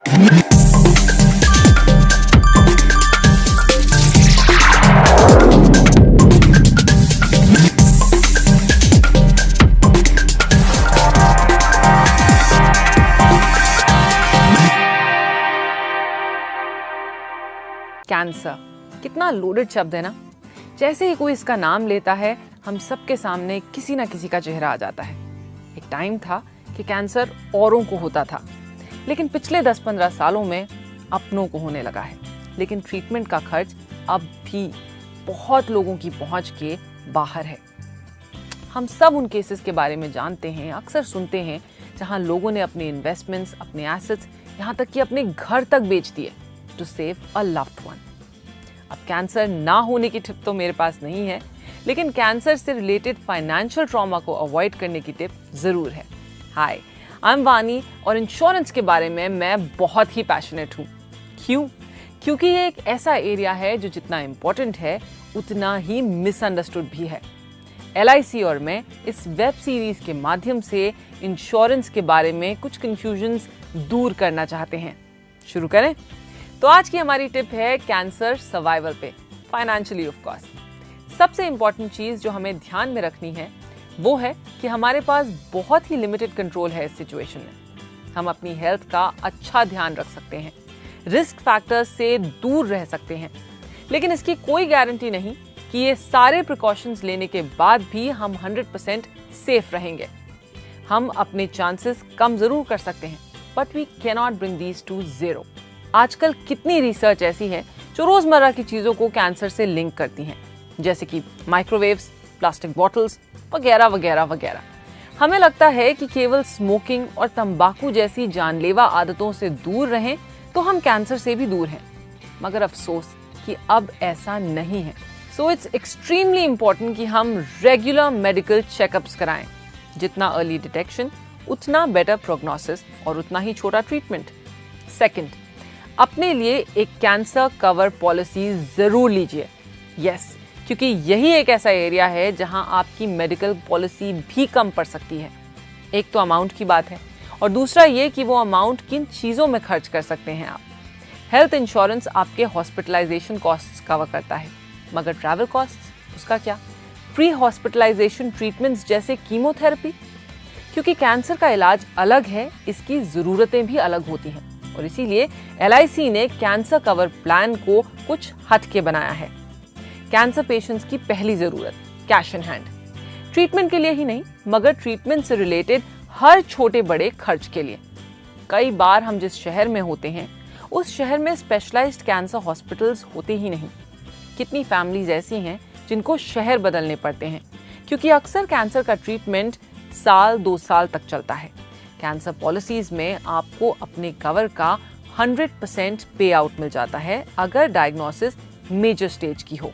Cancer कितना loaded शब्द है ना। जैसे ही कोई इसका नाम लेता है हम सबके सामने किसी ना किसी का चेहरा आ जाता है। एक टाइम था कि कैंसर औरों को होता था, लेकिन पिछले 10-15 सालों में अपनों को होने लगा है। लेकिन ट्रीटमेंट का खर्च अब भी बहुत लोगों की पहुंच के बाहर है। हम सब उन केसेस के बारे में जानते हैं, अक्सर सुनते हैं, जहां लोगों ने अपने इन्वेस्टमेंट्स, अपने एसेट्स, यहाँ तक कि अपने घर तक बेच दिए to save a loved one. अब कैंसर ना होने की टिप तो मेरे पास नहीं है, लेकिन कैंसर से रिलेटेड फाइनेंशियल ट्रॉमा को अवॉइड करने की टिप जरूर है। हाय, आई एम वानी और इंश्योरेंस के बारे में मैं बहुत ही पैशनेट हूँ। क्यों? क्योंकि ये एक ऐसा एरिया है जो जितना इम्पोर्टेंट है उतना ही मिसअंडरस्टूड भी है। LIC और मैं इस वेब सीरीज के माध्यम से इंश्योरेंस के बारे में कुछ कंफ्यूजन्स दूर करना चाहते हैं। शुरू करें? तो आज की हमारी टिप है कैंसर सर्वाइवल पे, फाइनेंशियली ऑफ कोर्स। सबसे इंपॉर्टेंट चीज जो हमें ध्यान में रखनी है वो है कि हमारे पास बहुत ही लिमिटेड कंट्रोल है इस सिचुएशन में। हम अपनी हेल्थ का अच्छा ध्यान रख सकते हैं, रिस्क फैक्टर्स से दूर रह सकते हैं, लेकिन इसकी कोई गारंटी नहीं कि ये सारे प्रिकॉशंस लेने के बाद भी हम 100% सेफ रहेंगे। हम अपने चांसेस कम जरूर कर सकते हैं, but we can not bring these to zero. आजकल कितनी रिसर्च ऐसी है जो रोजमर्रा की चीजों को कैंसर से लिंक करती हैं, जैसे कि माइक्रोवेव्स, प्लास्टिक बॉटल्स वगैरह वगैरह वगैरह। हमें लगता है कि केवल स्मोकिंग और तंबाकू जैसी जानलेवा आदतों से दूर रहें तो हम कैंसर से भी दूर हैं, मगर अफसोस कि अब ऐसा नहीं है। सो इट्स एक्सट्रीमली इम्पोर्टेंट कि हम रेगुलर मेडिकल चेकअप्स कराएं। जितना अर्ली डिटेक्शन उतना बेटर प्रोग्नोसिस और उतना ही छोटा ट्रीटमेंट। सेकंड, अपने लिए एक कैंसर कवर पॉलिसी जरूर लीजिए। यस, क्योंकि यही एक ऐसा एरिया है जहां आपकी मेडिकल पॉलिसी भी कम पड़ सकती है। एक तो अमाउंट की बात है, और दूसरा ये कि वो अमाउंट किन चीज़ों में खर्च कर सकते हैं आप। हेल्थ इंश्योरेंस आपके हॉस्पिटलाइजेशन कॉस्ट्स कवर करता है, मगर ट्रैवल कॉस्ट्स, उसका क्या? प्री हॉस्पिटलाइजेशन ट्रीटमेंट्स जैसे कीमोथेरेपी, क्योंकि कैंसर का इलाज अलग है, इसकी ज़रूरतें भी अलग होती हैं, और इसीलिए LIC ने कैंसर कवर प्लान को कुछ हटके बनाया है। कैंसर पेशेंट्स की पहली जरूरत कैश इन हैंड, ट्रीटमेंट के लिए ही नहीं मगर ट्रीटमेंट से रिलेटेड हर छोटे बड़े खर्च के लिए। कई बार हम जिस शहर में होते हैं उस शहर में स्पेशलाइज्ड कैंसर हॉस्पिटल्स होते ही नहीं। कितनी फैमिलीज ऐसी हैं जिनको शहर बदलने पड़ते हैं, क्योंकि अक्सर कैंसर का ट्रीटमेंट 1-2 साल तक चलता है। कैंसर पॉलिसीज में आपको अपने कवर का 100% पे आउट मिल जाता है अगर डायग्नोसिस मेजर स्टेज की हो।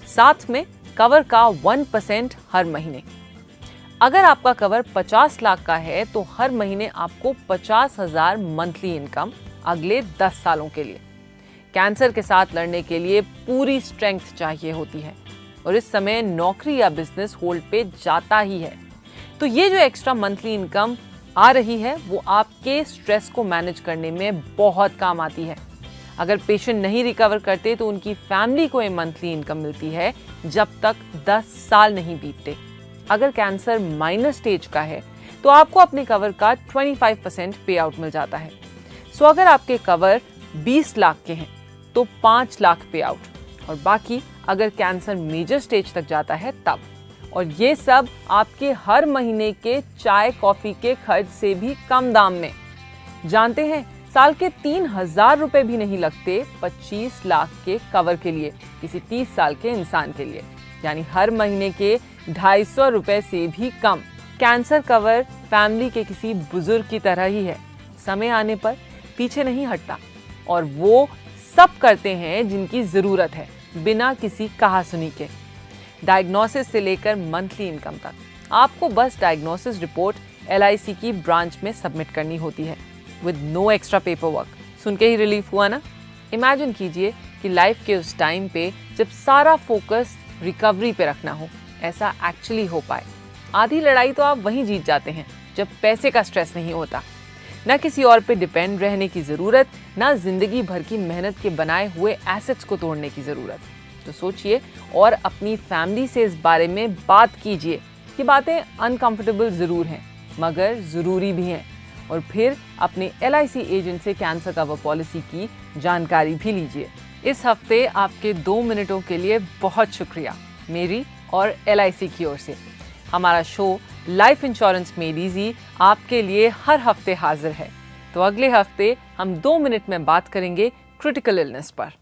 साथ में कवर का 1% हर महीने। अगर आपका कवर 50 लाख का है तो हर महीने आपको 50,000 मंथली इनकम अगले 10 सालों के लिए। कैंसर के साथ लड़ने के लिए पूरी स्ट्रेंथ चाहिए होती है, और इस समय नौकरी या बिजनेस होल्ड पे जाता ही है। तो ये जो एक्स्ट्रा मंथली इनकम आ रही है वो आपके स्ट्रेस को मैनेज करने में बहुत काम आती है। अगर पेशेंट नहीं रिकवर करते तो उनकी फैमिली को ये मंथली इनकम मिलती है जब तक 10 साल नहीं बीतते। अगर कैंसर माइनर स्टेज का है तो आपको अपने कवर का 25% पे आउट मिल जाता है। सो अगर आपके कवर 20 लाख के हैं तो 5 लाख पे आउट, और बाकी अगर कैंसर मेजर स्टेज तक जाता है तब। और ये सब आपके हर महीने के चाय कॉफी के खर्च से भी कम दाम में। जानते हैं, साल के 3,000 रुपए भी नहीं लगते 25 लाख के कवर के लिए, किसी 30 साल के इंसान के लिए, यानी हर महीने के 250 रुपए से भी कम। कैंसर कवर फैमिली के किसी बुजुर्ग की तरह ही है, समय आने पर पीछे नहीं हटता, और वो सब करते हैं जिनकी जरूरत है, बिना किसी कहा सुनी के। डायग्नोसिस से लेकर मंथली इनकम तक आपको बस डायग्नोसिस रिपोर्ट LIC की ब्रांच में सबमिट करनी होती है with no extra paper work. सुन के ही रिलीफ हुआ ना? इमेजिन कीजिए कि लाइफ के उस टाइम पे जब सारा फोकस रिकवरी पे रखना हो, ऐसा एक्चुअली हो पाए। आधी लड़ाई तो आप वहीं जीत जाते हैं जब पैसे का स्ट्रेस नहीं होता। ना किसी और पे डिपेंड रहने की ज़रूरत, ना जिंदगी भर की मेहनत के बनाए हुए एसेट्स को तोड़ने की ज़रूरत। तो सोचिए और अपनी फैमिली से इस बारे में बात कीजिए। ये बातें अनकंफर्टेबल ज़रूर हैं, मगर ज़रूरी भी हैं। और फिर अपने LIC एजेंट से कैंसर कवर पॉलिसी की जानकारी भी लीजिए। इस हफ्ते आपके 2 मिनटों के लिए बहुत शुक्रिया, मेरी और LIC की ओर से। हमारा show life insurance made easy आपके लिए हर हफ्ते हाजिर है। तो अगले हफ्ते हम 2 मिनट में बात करेंगे क्रिटिकल इलनेस पर।